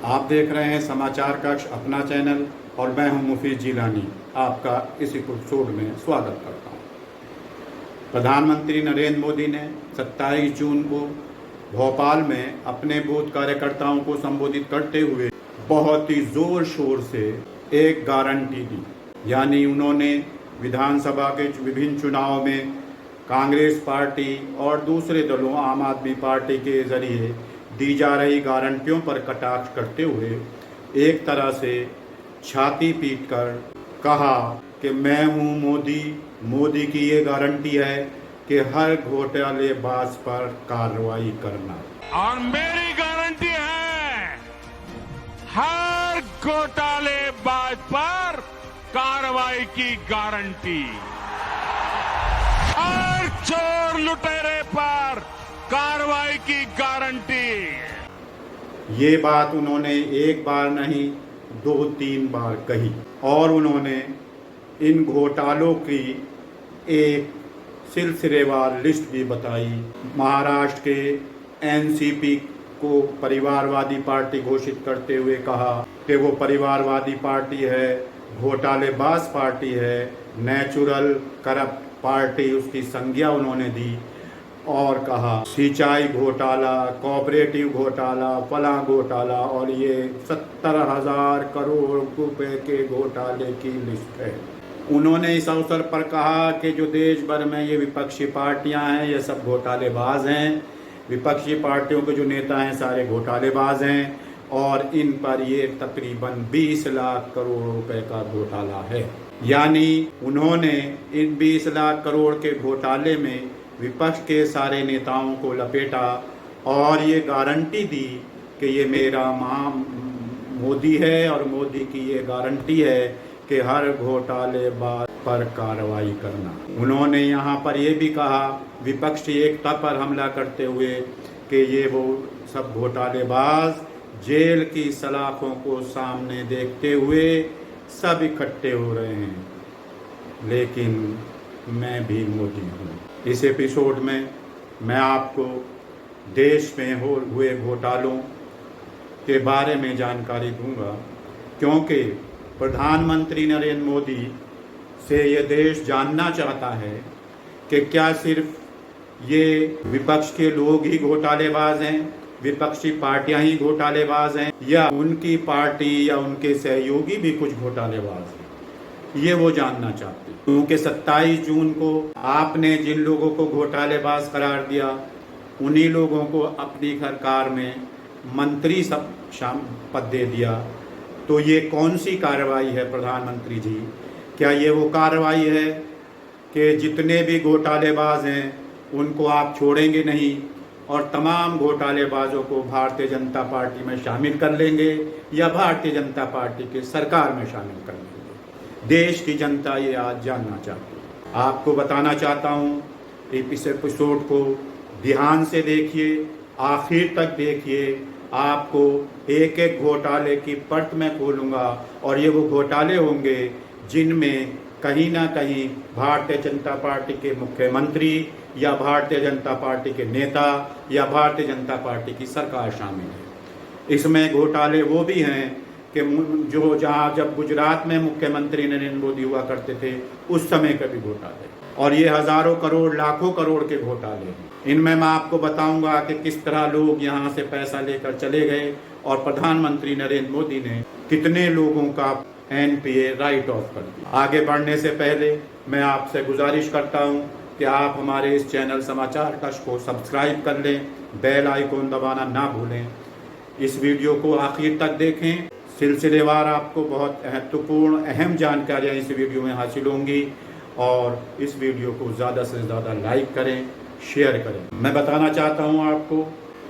आप देख रहे हैं समाचार कक्ष अपना चैनल और मैं हूं मुफीद जिलानी। आपका इस एपिसोड में स्वागत करता हूं। प्रधानमंत्री नरेंद्र मोदी ने 27 जून को भोपाल में अपने बूथ कार्यकर्ताओं को संबोधित करते हुए बहुत ही जोर शोर से एक गारंटी दी। यानी उन्होंने विधानसभा के विभिन्न चुनाव में कांग्रेस पार्टी और दूसरे दलों आम आदमी पार्टी के जरिए दी जा रही गारंटियों पर कटाक्ष करते हुए एक तरह से छाती पीटकर कहा कि मैं हूं मोदी की ये गारंटी है कि हर घोटालेबाज पर कार्रवाई करना। और मेरी गारंटी है हर घोटालेबाज पर कार्रवाई की गारंटी, हर चोर लुटेरे पर कार्रवाई की गारंटी। ये बात उन्होंने एक बार नहीं 2-3 बार कही और उन्होंने इन घोटालों की एक सिलसिलेवार लिस्ट भी बताई। महाराष्ट्र के एनसीपी को परिवारवादी पार्टी घोषित करते हुए कहा कि वो परिवारवादी पार्टी है, घोटालेबाज पार्टी है, नेचुरल करप्ट पार्टी उसकी संज्ञा उन्होंने दी और कहा सिंचाई घोटाला, कोऑपरेटिव घोटाला, फला घोटाला और ये 70,000 करोड़ रुपए के घोटाले की लिस्ट है। उन्होंने इस अवसर पर कहा कि जो देश भर में ये विपक्षी पार्टियां हैं ये सब घोटालेबाज हैं, विपक्षी पार्टियों के जो नेता हैं सारे घोटालेबाज हैं और इन पर ये तकरीबन 20 लाख करोड़ रुपए का घोटाला है। यानी उन्होंने इन 20 लाख करोड़ के घोटाले में विपक्ष के सारे नेताओं को लपेटा और ये गारंटी दी कि ये मेरा मोदी है और मोदी की ये गारंटी है कि हर घोटालेबाज पर कार्रवाई करना। उन्होंने यहाँ पर ये भी कहा विपक्षी एकता पर हमला करते हुए कि ये वो सब घोटालेबाज जेल की सलाखों को सामने देखते हुए सब इकट्ठे हो रहे हैं, लेकिन मैं भी मोदी हूँ। इस एपिसोड में मैं आपको देश में हुए घोटालों के बारे में जानकारी दूंगा, क्योंकि प्रधानमंत्री नरेंद्र मोदी से ये देश जानना चाहता है कि क्या सिर्फ ये विपक्ष के लोग ही घोटालेबाज हैं, विपक्षी पार्टियां ही घोटालेबाज हैं, या उनकी पार्टी या उनके सहयोगी भी कुछ घोटालेबाज हैं। ये वो जानना चाहते, क्योंकि 27 जून को आपने जिन लोगों को घोटालेबाज करार दिया उन्हीं लोगों को अपनी सरकार में मंत्री सब पद दे दिया। तो ये कौन सी कार्रवाई है प्रधानमंत्री जी? क्या ये वो कार्रवाई है कि जितने भी घोटालेबाज हैं उनको आप छोड़ेंगे नहीं और तमाम घोटालेबाजों को भारतीय जनता पार्टी में शामिल कर लेंगे या भारतीय जनता पार्टी के सरकार में शामिल कर लेंगे? देश की जनता ये आज जानना चाहती है। आपको बताना चाहता हूँ, इस एपिसोड को ध्यान से देखिए, आखिर तक देखिए। आपको एक एक घोटाले की परत में खोलूँगा और ये वो घोटाले होंगे जिनमें कहीं ना कहीं भारतीय जनता पार्टी के मुख्यमंत्री या भारतीय जनता पार्टी के नेता या भारतीय जनता पार्टी की सरकार शामिल है। इसमें घोटाले वो भी हैं कि जो जहाँ जब गुजरात में मुख्यमंत्री नरेंद्र मोदी हुआ करते थे उस समय के भी घोटाले, और ये हजारों करोड़ लाखों करोड़ के घोटाले हैं। इनमें मैं आपको बताऊंगा कि किस तरह लोग यहाँ से पैसा लेकर चले गए और प्रधानमंत्री नरेंद्र मोदी ने कितने लोगों का एनपीए राइट ऑफ कर दिया। आगे बढ़ने से पहले मैं आपसे गुजारिश करता हूँ कि आप हमारे इस चैनल समाचार कक्ष को सब्सक्राइब कर लें, बेल आइकॉन दबाना ना भूलें। इस वीडियो को आखिर तक देखें, सिलसिलेवार आपको बहुत महत्वपूर्ण अहम जानकारियाँ इस वीडियो में हासिल होंगी और इस वीडियो को ज़्यादा से ज़्यादा लाइक करें, शेयर करें। मैं बताना चाहता हूँ आपको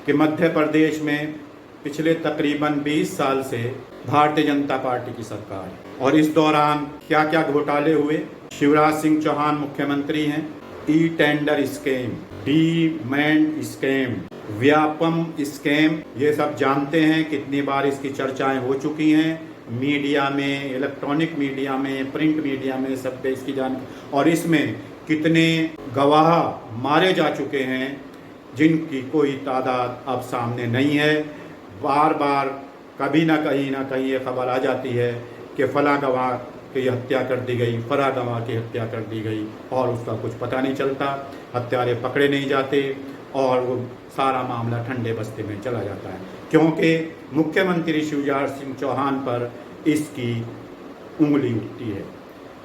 कि मध्य प्रदेश में पिछले तकरीबन 20 साल से भारतीय जनता पार्टी की सरकार है और इस दौरान क्या क्या घोटाले हुए। शिवराज सिंह चौहान मुख्यमंत्री हैं, e tender scam, demand scam, Vyapam scam, ये सब जानते हैं। कितनी बार इसकी चर्चाएं हो चुकी हैं मीडिया में, इलेक्ट्रॉनिक मीडिया में, प्रिंट मीडिया में, सब पे इसकी जानकारी। और इसमें कितने गवाह मारे जा चुके हैं जिनकी कोई तादाद अब सामने नहीं है। बार बार कभी ना कहीं ये खबर आ जाती है कि फला गवाह की हत्या कर दी गई, फला गवाह की हत्या कर दी गई, और उसका कुछ पता नहीं चलता, हत्यारे पकड़े नहीं जाते और वो सारा मामला ठंडे बस्ते में चला जाता है, क्योंकि मुख्यमंत्री शिवराज सिंह चौहान पर इसकी उंगली उठती है।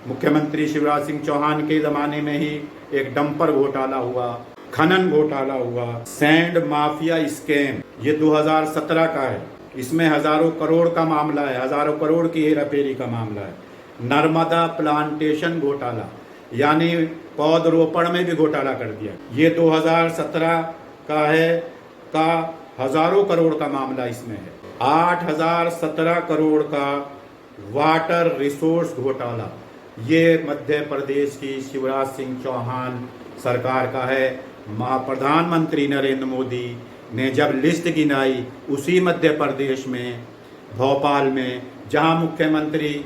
मुख्यमंत्री शिवराज सिंह चौहान के ज़माने में ही एक डंपर घोटाला हुआ, खनन घोटाला हुआ, सैंड माफिया स्कैम, ये 2017 का है। इसमें हजारों करोड़ का मामला है, हजारों करोड़ की हेराफेरी का मामला है। नर्मदा प्लांटेशन घोटाला, यानी पौधरोपण में भी घोटाला कर दिया, ये 2017 का है, का हजारों करोड़ का मामला इसमें है। 8017 करोड़ का वाटर रिसोर्स घोटाला, ये मध्य प्रदेश की शिवराज सिंह चौहान सरकार का है। प्रधानमंत्री नरेंद्र मोदी ने जब लिस्ट गिनाई उसी मध्य प्रदेश में भोपाल में, जहां मुख्यमंत्री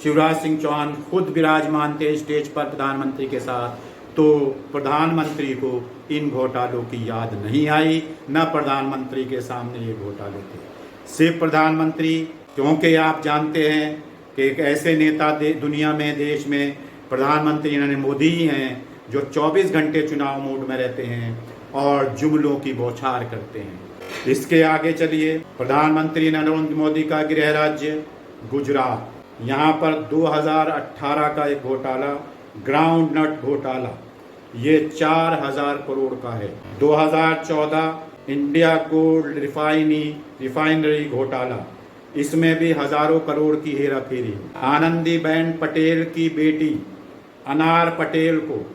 शिवराज सिंह चौहान खुद विराजमान थे स्टेज पर प्रधानमंत्री के साथ, तो प्रधानमंत्री को इन घोटालों की याद नहीं आई, न प्रधानमंत्री के सामने ये घोटाले थे। सिर्फ प्रधानमंत्री, क्योंकि आप जानते हैं कि एक ऐसे नेता दुनिया में, देश में प्रधानमंत्री नरेंद्र मोदी ही हैं जो 24 घंटे चुनाव मोड में रहते हैं और जुमलों की बौछार करते हैं। इसके आगे चलिए, प्रधानमंत्री नरेंद्र मोदी का गृह राज्य गुजरात, यहाँ पर 2018 का एक घोटाला, ग्राउंड नट घोटाला, ये 4000 करोड़ का है। 2014 इंडिया गोल्ड रिफाइनरी घोटाला, इसमें भी हजारों करोड़ की हेराफेरी। आनंदीबेन पटेल की बेटी अनार पटेल को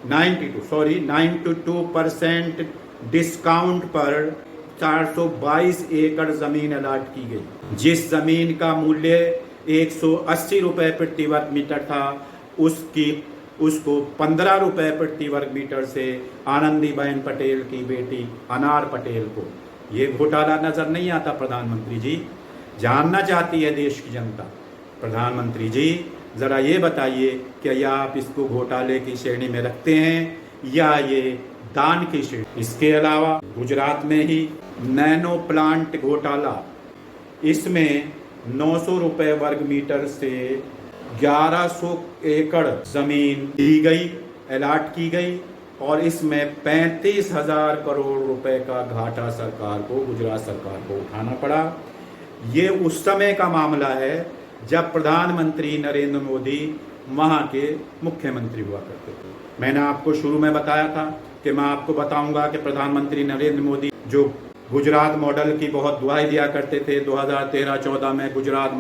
92% डिस्काउंट पर 422 एकड़ जमीन अलाट की गई, जिस जमीन का मूल्य 180 रुपए प्रति वर्ग मीटर था, उसको 15 रुपए प्रति वर्ग मीटर से आनंदीबेन पटेल की बेटी अनार पटेल को, ये घोटाला नजर नहीं आता। प्रधानमंत्री जी, जानना चाहती है देश की जनता, प्रधानमंत्री जी जरा ये बताइए कि या आप इसको घोटाले की श्रेणी में रखते हैं या ये दान की श्रेणी। इसके अलावा गुजरात में ही नैनो प्लांट घोटाला, इसमें 900 रुपए वर्ग मीटर से 1100 एकड़ जमीन दी गई, अलाट की गई, और इसमें 35,000 करोड़ रुपए का घाटा सरकार को, गुजरात सरकार को उठाना पड़ा। ये उस समय का मामला है जब प्रधानमंत्री नरेंद्र मोदी वहाँ के मुख्यमंत्री हुआ करते थे। मैंने आपको शुरू में बताया था कि मैं आपको बताऊंगा कि प्रधानमंत्री नरेंद्र मोदी जो गुजरात मॉडल की बहुत दुहाई दिया करते थे 2013-14 में, गुजरात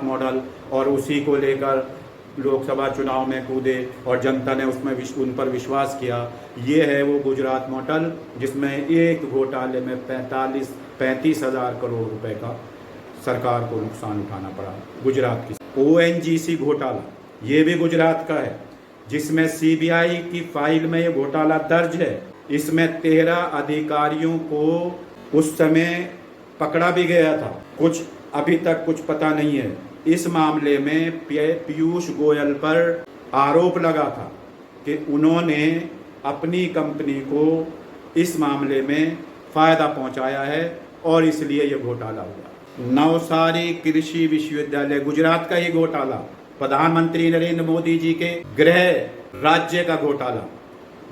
मॉडल, और उसी को लेकर लोकसभा चुनाव में कूदे और जनता ने उसमें उन पर विश्वास किया। ये है वो गुजरात मॉडल जिसमें एक घोटाले में 35,000 करोड़ रुपए का सरकार को नुकसान उठाना पड़ा गुजरात की। ONGC घोटाला, ये भी गुजरात का है, जिसमें CBI की फाइल में ये घोटाला दर्ज है। इसमें 13 अधिकारियों को उस समय पकड़ा भी गया था, कुछ अभी तक कुछ पता नहीं है। इस मामले में पीयूष गोयल पर आरोप लगा था कि उन्होंने अपनी कंपनी को इस मामले में फायदा पहुंचाया है और इसलिए ये घोटाला हुआ। नवसारी कृषि विश्वविद्यालय, गुजरात का ही घोटाला, प्रधानमंत्री नरेंद्र मोदी जी के गृह राज्य का घोटाला।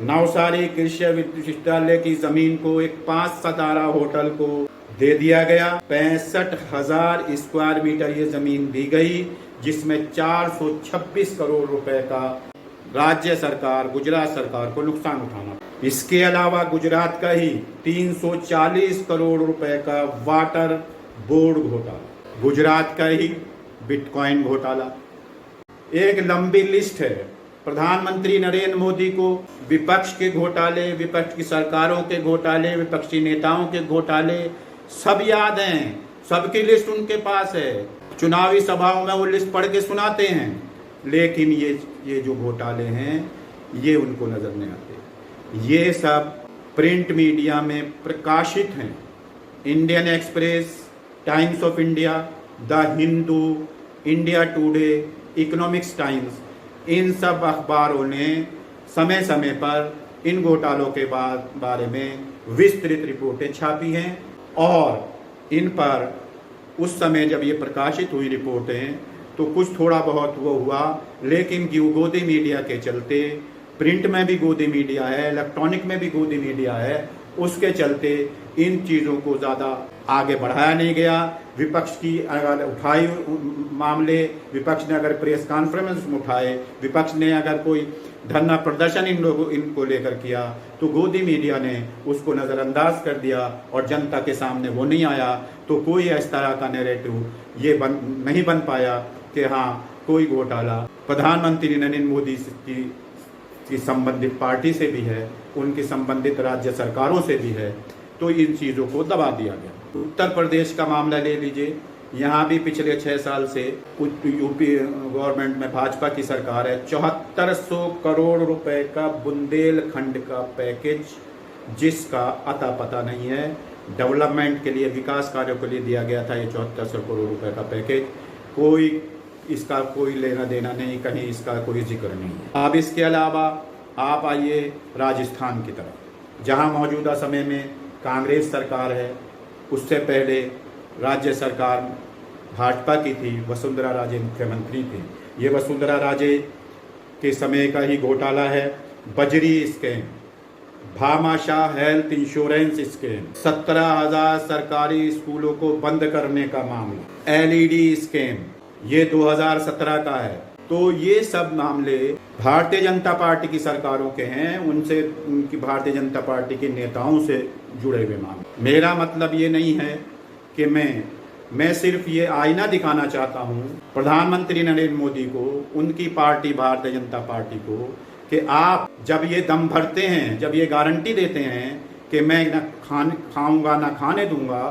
नवसारी कृषि विश्वविद्यालय की जमीन को एक 5 सितारा होटल को दे दिया गया। 65,000 स्क्वायर मीटर ये जमीन दी गई, जिसमें 426 करोड़ रुपए का राज्य सरकार, गुजरात सरकार को नुकसान उठाना। इसके अलावा गुजरात का ही 340 करोड़ रुपए का वाटर बोर्ड घोटाला, गुजरात का ही बिटकॉइन घोटाला। एक लंबी लिस्ट है। प्रधानमंत्री नरेंद्र मोदी को विपक्ष के घोटाले, विपक्ष की सरकारों के घोटाले, विपक्षी नेताओं के घोटाले सब याद हैं, सबकी लिस्ट उनके पास है। चुनावी सभाओं में वो लिस्ट पढ़ के सुनाते हैं, लेकिन ये जो घोटाले हैं ये उनको नजर नहीं आते। ये सब प्रिंट मीडिया में प्रकाशित हैं। Indian Express, Times of India, the Hindu, India Today, Economics Times, इन सब अखबारों ने समय समय पर इन घोटालों के बारे में विस्तृत रिपोर्टें छापी हैं और इन पर उस समय जब ये प्रकाशित हुई रिपोर्टें तो कुछ थोड़ा बहुत वो हुआ, लेकिन गोदी मीडिया के चलते, प्रिंट में भी गोदी मीडिया है, इलेक्ट्रॉनिक में भी गोदी मीडिया है, उसके चलते इन चीज़ों को ज़्यादा आगे बढ़ाया नहीं गया। विपक्ष की अगर उठाई मामले, विपक्ष ने अगर प्रेस कॉन्फ्रेंस में उठाए, विपक्ष ने अगर कोई धरना प्रदर्शन इनको लेकर किया, तो गोदी मीडिया ने उसको नज़रअंदाज कर दिया और जनता के सामने वो नहीं आया। तो कोई इस तरह का नैरेटिव ये नहीं बन पाया कि हाँ कोई घोटाला प्रधानमंत्री नरेंद्र मोदी की संबंधित पार्टी से भी है, उनकी संबंधित राज्य सरकारों से भी है, तो इन चीज़ों को दबा दिया गया। उत्तर प्रदेश का मामला ले लीजिए, यहाँ भी पिछले 6 साल से यूपी गवर्नमेंट में भाजपा की सरकार है, 7400 करोड़ रुपए का बुंदेलखंड का पैकेज, जिसका अता पता नहीं है, डेवलपमेंट के लिए, विकास कार्यों के लिए दिया गया था। ये 7400 करोड़ रुपए का पैकेज इसका कोई लेना देना नहीं, कहीं इसका कोई जिक्र नहीं है। अब इसके अलावा आप आइए राजस्थान की तरफ, जहां मौजूदा समय में कांग्रेस सरकार है। उससे पहले राज्य सरकार भाजपा की थी, वसुंधरा राजे मुख्यमंत्री थी। ये वसुंधरा राजे के समय का ही घोटाला है। बजरी scam, Bhamashah health insurance scam, 17,000 सरकारी स्कूलों को बंद करने का मामला, एलईडी स्कैम, ये 2017 का है। तो ये सब मामले भारतीय जनता पार्टी की सरकारों के हैं, उनसे, उनकी भारतीय जनता पार्टी के नेताओं से जुड़े हुए मामले। मेरा मतलब ये नहीं है कि मैं सिर्फ ये आईना दिखाना चाहता हूँ प्रधानमंत्री नरेंद्र मोदी को, उनकी पार्टी भारतीय जनता पार्टी को, कि आप जब ये दम भरते हैं, जब ये गारंटी देते हैं कि मैं न खाऊंगा न खाने दूंगा,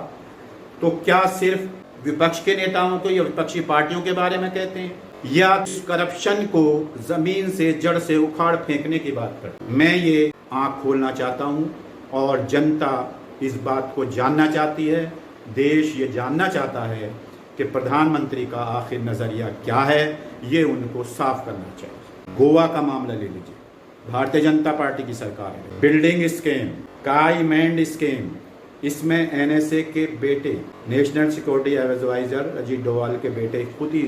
तो क्या सिर्फ विपक्ष के नेताओं को या विपक्षी पार्टियों के बारे में कहते हैं, या करप्शन को जमीन से, जड़ से उखाड़ फेंकने की बात करते हैं? मैं ये आंख खोलना चाहता हूँ और जनता इस बात को जानना चाहती है, देश ये जानना चाहता है कि प्रधानमंत्री का आखिर नज़रिया क्या है, ये उनको साफ करना चाहिए। गोवा का मामला ले लीजिए, भारतीय जनता पार्टी की सरकार है। बिल्डिंग स्कैम, काईमैंड स्कैम, इसमें एनएसए के बेटे, national security adviser Ajit Doval के बेटे खुद ही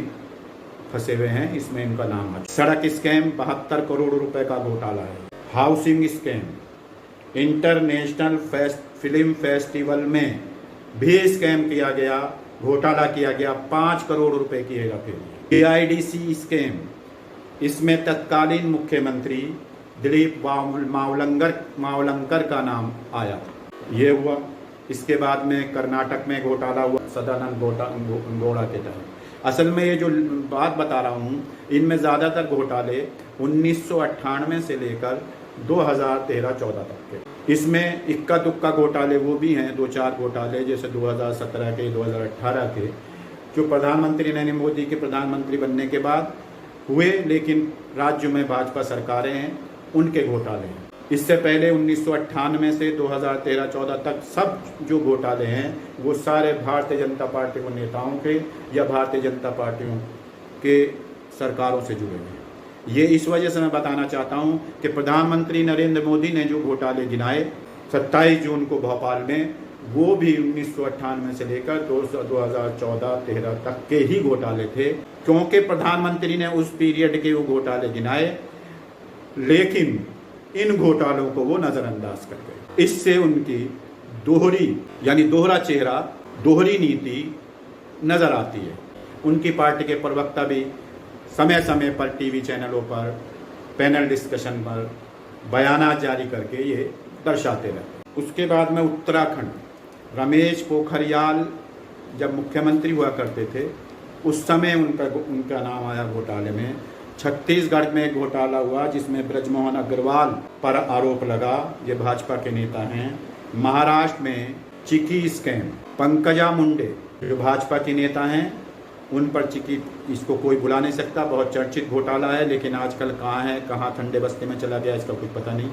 फंसे हुए हैं, इसमें इनका नाम है। सड़क स्कैम, 72 करोड़ रुपए का घोटाला है। Housing scam, international film festival में भी स्कैम किया गया, घोटाला किया गया, 5 करोड़ रुपए की हेराफेरी। एआईडीसी स्कैम, इसमें तत्कालीन मुख्यमंत्री दिलीप मावलंकर का नाम आया, ये हुआ। इसके बाद में कर्नाटक में घोटाला हुआ सदानंद गौड़ा के तहत। असल में ये जो बात बता रहा हूँ, इनमें ज़्यादातर घोटाले 1998 से लेकर 2013-14 तक के। इसमें इक्का दुक्का घोटाले वो भी हैं, 2-4 घोटाले, जैसे 2017 के, 2018 के, जो प्रधानमंत्री नरेंद्र मोदी के प्रधानमंत्री बनने के बाद हुए, लेकिन राज्यों में भाजपा सरकारें हैं, उनके घोटाले हैं। इससे पहले 1998 से 2013-14 तक सब जो घोटाले हैं वो सारे भारतीय जनता पार्टी के नेताओं के या भारतीय जनता पार्टियों के सरकारों से जुड़े हैं। ये इस वजह से मैं बताना चाहता हूँ कि प्रधानमंत्री नरेंद्र मोदी ने जो घोटाले गिनाए 27 जून को भोपाल में, वो भी 1998 से लेकर 2014-13 तक के ही घोटाले थे, क्योंकि प्रधानमंत्री ने उस पीरियड के वो घोटाले गिनाए, लेकिन इन घोटालों को वो नज़रअंदाज कर गए। इससे उनकी दोहरी, यानी दोहरा चेहरा, दोहरी नीति नज़र आती है। उनकी पार्टी के प्रवक्ता भी समय समय पर टीवी चैनलों पर, पैनल डिस्कशन पर बयानात जारी करके ये दर्शाते रहते। उसके बाद में उत्तराखंड, रमेश पोखरियाल जब मुख्यमंत्री हुआ करते थे, उस समय उनका नाम आया घोटाले में। छत्तीसगढ़ में घोटाला हुआ जिसमें ब्रजमोहन अग्रवाल पर आरोप लगा, ये भाजपा के नेता हैं। महाराष्ट्र में चिकी स्कैम, पंकजा मुंडे जो भाजपा की नेता हैं, उन पर चिकी, इसको कोई बुला नहीं सकता, बहुत चर्चित घोटाला है, लेकिन आजकल कहाँ है, कहाँ ठंडे बस्ते में चला गया, इसका कुछ पता नहीं।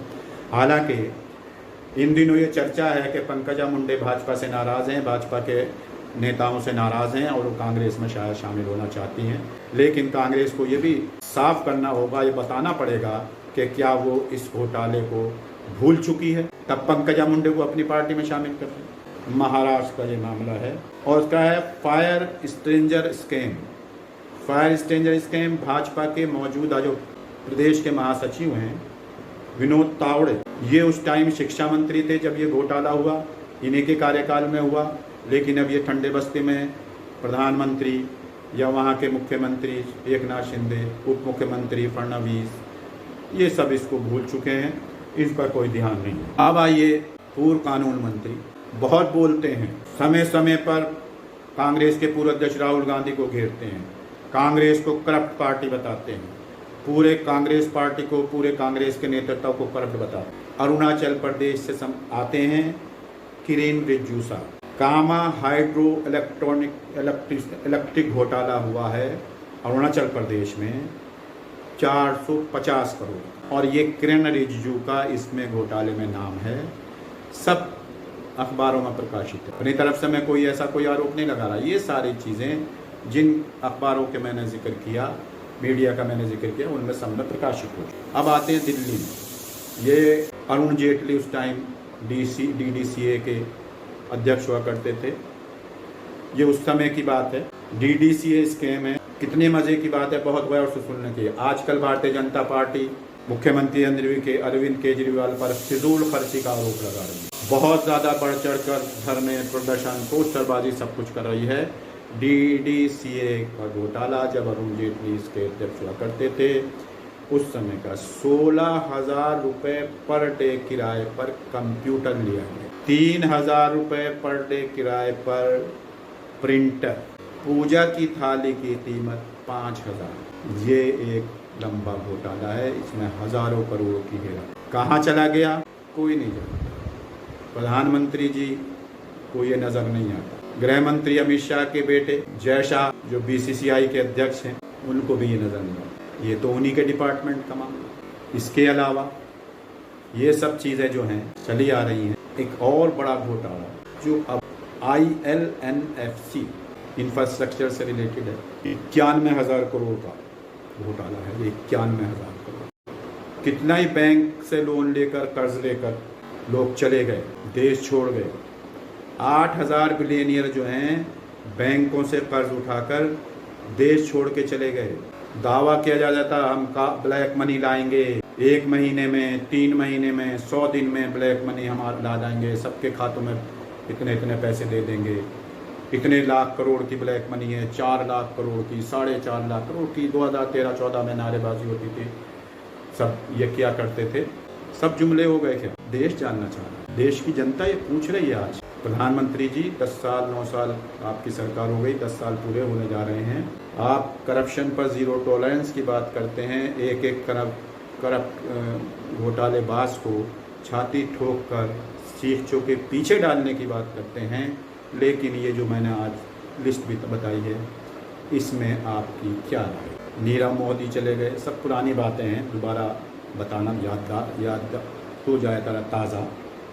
हालांकि इन दिनों ये चर्चा है कि पंकजा मुंडे भाजपा से नाराज़ हैं, भाजपा के नेताओं से नाराज़ हैं और वो कांग्रेस में शायद शामिल होना चाहती हैं। लेकिन कांग्रेस को ये भी साफ करना होगा, ये बताना पड़ेगा कि क्या वो इस घोटाले को भूल चुकी है। तब पंकजा मुंडे को अपनी पार्टी में शामिल कर दिया। महाराष्ट्र का ये मामला है। और उसका है fire stranger scam. Fire stranger scam Bhajpa के मौजूदा जो प्रदेश के महासचिव हैं विनोद तावड़े, ये उस टाइम शिक्षा मंत्री थे जब ये घोटाला हुआ, इन्हीं के कार्यकाल में हुआ। लेकिन अब ये ठंडे बस्ती में प्रधानमंत्री या वहाँ के मुख्यमंत्री एकनाथ शिंदे, उप मुख्यमंत्री फडणवीस, ये सब इसको भूल चुके हैं, इस पर कोई ध्यान नहीं। अब आइए पूर्व कानून मंत्री, बहुत बोलते हैं, समय समय पर कांग्रेस के पूर्व अध्यक्ष राहुल गांधी को घेरते हैं, कांग्रेस को करप्ट पार्टी बताते हैं, पूरे कांग्रेस पार्टी को, पूरे कांग्रेस के नेतृत्व को करप्ट बताते हैं। अरुणाचल प्रदेश से आते हैं किरेन रिजिजू साहब, कामा हाइड्रो इलेक्ट्रिक घोटाला हुआ है अरुणाचल प्रदेश में 450 करोड़, और ये किरेन रिजिजू का इसमें घोटाले में नाम है, सब अखबारों में प्रकाशित है। अपनी तरफ से मैं कोई ऐसा कोई आरोप नहीं लगा रहा, ये सारी चीज़ें जिन अखबारों के मैंने जिक्र किया, मीडिया का मैंने जिक्र किया, उनमें सब में प्रकाशित हो चुका। अब आते हैं दिल्ली में, ये अरुण जेटली उस टाइम DDCA के अध्यक्ष हुआ करते थे, ये उस समय की बात है। DDCA स्कैम है, कितने मजे की बात है, बहुत गौर से सुनने की। आजकल भारतीय जनता पार्टी मुख्यमंत्री अरविंद केजरीवाल पर फिजूल खर्ची का आरोप लगा रही है, बहुत ज़्यादा बढ़ चढ़ कर धरने, प्रदर्शन, पोस्टरबाजी सब कुछ कर रही है। DDCA का घोटाला जब अरुण जेटली इसके अध्यक्ष हुआ करते थे, उस समय का 16,000 रुपये पर डे किराए पर कंप्यूटर लिया गया, 3,000 रुपये पर डे किराए पर प्रिंटर, पूजा की थाली की कीमत 5,000। ये एक लंबा घोटाला है, इसमें हजारों करोड़ों की हेरा। कहाँ चला गया कोई नहीं जानता, प्रधानमंत्री जी को ये नज़र नहीं आता, गृह मंत्री अमित शाह के बेटे जय शाह जो BCCI के अध्यक्ष हैं, उनको भी ये नज़र नहीं आता। ये तो उन्हीं के डिपार्टमेंट का मामला। इसके अलावा ये सब चीज़ें जो हैं चली आ रही हैं। एक और बड़ा घोटाला जो अब ILNFC इंफ्रास्ट्रक्चर से रिलेटेड है, 91,000 करोड़ का घोटाला है। 91,000 करोड़, कितना ही बैंक से लोन लेकर, कर्ज लेकर लोग चले गए, देश छोड़ गए। 8,000 बिलियनियर जो हैं बैंकों से कर्ज उठाकर देश छोड़ के चले गए। दावा किया जा जाता हम का ब्लैक मनी लाएंगे, 1 महीने में, 3 महीने में, 100 दिन में ब्लैक मनी हम ला देंगे, सबके खातों में इतने इतने पैसे दे देंगे, इतने लाख करोड़ की ब्लैक मनी है, 4 लाख करोड़ की, 4.5 लाख करोड़ की। 2013-14 में नारेबाजी होती थी, सब ये किया करते थे, सब जुमले हो गए। क्या देश जानना चाह रहा है, देश की जनता ये पूछ रही है। आज प्रधानमंत्री जी 10 साल 9 साल आपकी सरकार हो गई, 10 साल पूरे होने जा रहे हैं, आप करप्शन पर ज़ीरो टॉलरेंस की बात करते हैं, एक करप्ट घोटालेबाज को छाती ठोक कर शीशों के पीछे डालने की बात करते हैं। लेकिन ये जो मैंने आज लिस्ट भी बताई है, इसमें आपकी क्या राय? नीरव मोदी चले गए, सब पुरानी बातें हैं, दोबारा बताना याद हो जाए ताज़ा।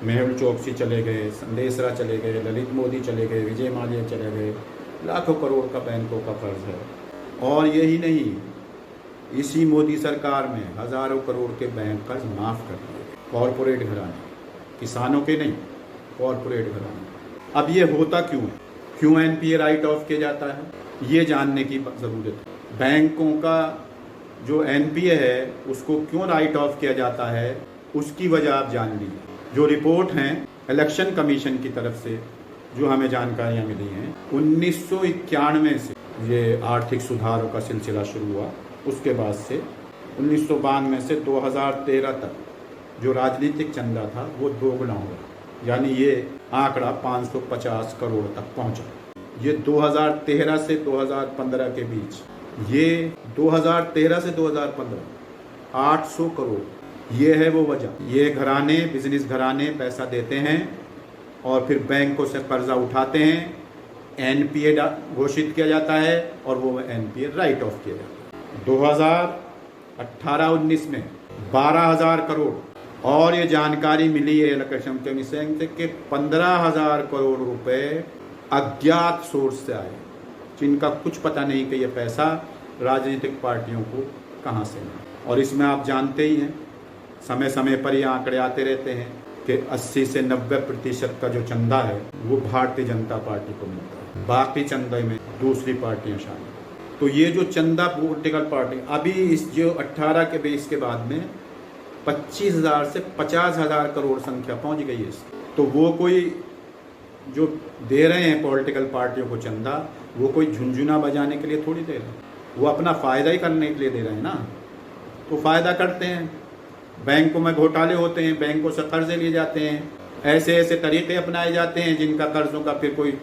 मेहुल चोकसी चले गए, संदेशरा चले गए, ललित मोदी चले गए, विजय माल्या चले गए, लाखों करोड़ का बैंकों का कर्ज है। और यही नहीं, इसी मोदी सरकार में हज़ारों करोड़ के बैंक कर्ज माफ़ कर दिए, कॉरपोरेट घराने, किसानों के नहीं, कॉरपोरेट घराने। अब ये होता क्यों है, क्यों NPA राइट ऑफ किया जाता है, ये जानने की ज़रूरत है। बैंकों का जो NPA है उसको क्यों राइट ऑफ किया जाता है, उसकी वजह आप जान लीजिए। जो रिपोर्ट हैं इलेक्शन कमीशन की तरफ से जो हमें जानकारियां मिली हैं, 1991 से ये आर्थिक सुधारों का सिलसिला शुरू हुआ, उसके बाद से 1992 से 2013 तक जो राजनीतिक चंदा था वो दोगुना हुआ, यानी ये आंकड़ा 550 करोड़ तक पहुंचा। ये 2013 से 2015 के बीच, ये 2013 से 2015 800 करोड़, ये है वो वजह। ये घराने, बिजनेस घराने पैसा देते हैं और फिर बैंकों से कर्जा उठाते हैं, NPA घोषित किया जाता है और वो NPA राइट ऑफ किया जाता है। 2018-19 में 12,000 करोड़, और ये जानकारी मिली है इलेक्शन कमीशन से कि 15,000 करोड़ रुपए अज्ञात सोर्स से आए, जिनका कुछ पता नहीं कि ये पैसा राजनीतिक पार्टियों को कहाँ से मिला। और इसमें आप जानते ही हैं, समय समय पर ये आंकड़े आते रहते हैं, कि 80 से 90% का जो चंदा है वो भारतीय जनता पार्टी को मिलता है, बाकी चंदे में दूसरी पार्टियां शामिल। तो ये जो चंदा पॉलिटिकल पार्टी अभी इस जो 18 के बेस के बाद में 25,000 से 50,000 करोड़ संख्या पहुंच गई है। तो वो कोई जो दे रहे हैं पॉलिटिकल पार्टियों को चंदा, वो कोई झुंझुना बजाने के लिए थोड़ी दे रहे हैं, वो अपना फ़ायदा ही करने के लिए दे रहे हैं ना। तो फ़ायदा करते हैं, बैंकों में घोटाले होते हैं, बैंकों से कर्जे लिए जाते हैं, ऐसे ऐसे तरीके अपनाए जाते हैं जिनका कर्जों का फिर कोई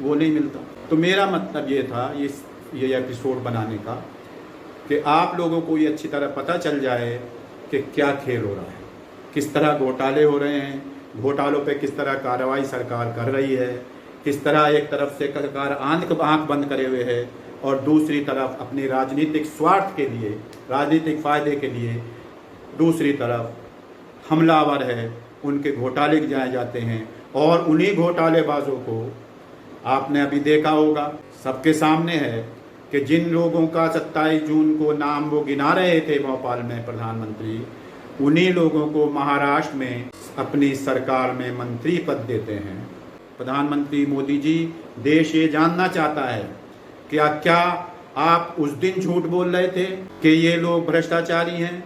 वो नहीं मिलता। तो मेरा मतलब ये था ये एपिसोड बनाने का कि आप लोगों को ये अच्छी तरह पता चल जाए कि क्या खेल हो रहा है, किस तरह घोटाले हो रहे हैं, घोटालों पे किस तरह कार्रवाई सरकार कर रही है, किस तरह एक तरफ से सरकार आंख बंद करे हुए है और दूसरी तरफ अपने राजनीतिक स्वार्थ के लिए, राजनीतिक फ़ायदे के लिए दूसरी तरफ हमलावर है, उनके घोटाले गिनाए जाते हैं। और उन्हीं घोटालेबाजों को आपने अभी देखा होगा, सबके सामने है कि जिन लोगों का 27 जून को नाम वो गिना रहे थे भोपाल में प्रधानमंत्री, उन्हीं लोगों को महाराष्ट्र में अपनी सरकार में मंत्री पद देते हैं। प्रधानमंत्री मोदी जी, देश ये जानना चाहता है क्या आप उस दिन झूठ बोल रहे थे कि ये लोग भ्रष्टाचारी हैं,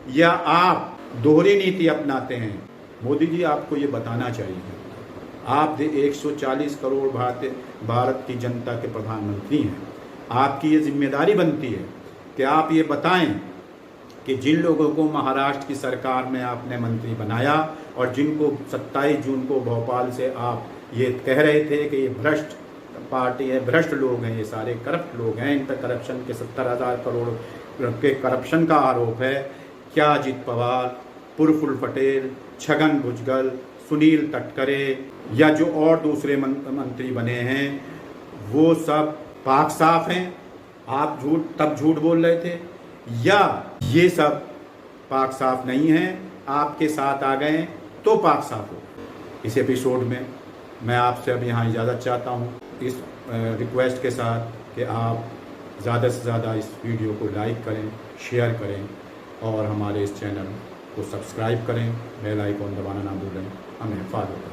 या आप दोहरी नीति अपनाते हैं? मोदी जी, आपको ये बताना चाहिए। आप 140 करोड़ भारत की जनता के प्रधानमंत्री हैं। आपकी ये जिम्मेदारी बनती है कि आप ये बताएं कि जिन लोगों को महाराष्ट्र की सरकार में आपने मंत्री बनाया और जिनको 27 जून को भोपाल से आप ये कह रहे थे कि ये भ्रष्ट पार्टी है, भ्रष्ट लोग हैं, ये सारे करप्ट लोग हैं, इन पर करप्शन के 70,000 करोड़ के करप्शन का आरोप है। क्या अजित पवार, प्रफुल्ल पटेल, छगन भुजबल, सुनील तटकरे या जो और दूसरे मंत्री बने हैं, वो सब पाक साफ हैं? आप तब झूठ बोल रहे थे, या ये सब पाक साफ नहीं हैं, आपके साथ आ गए तो पाक साफ हो? इस एपिसोड में मैं आपसे अब यहाँ इजाज़त चाहता हूँ, इस रिक्वेस्ट के साथ कि आप ज़्यादा से ज़्यादा इस वीडियो को लाइक करें, शेयर करें और हमारे इस चैनल को सब्सक्राइब करें, बेल आइकॉन दबाना ना भूलें। हमें फॉलो करें।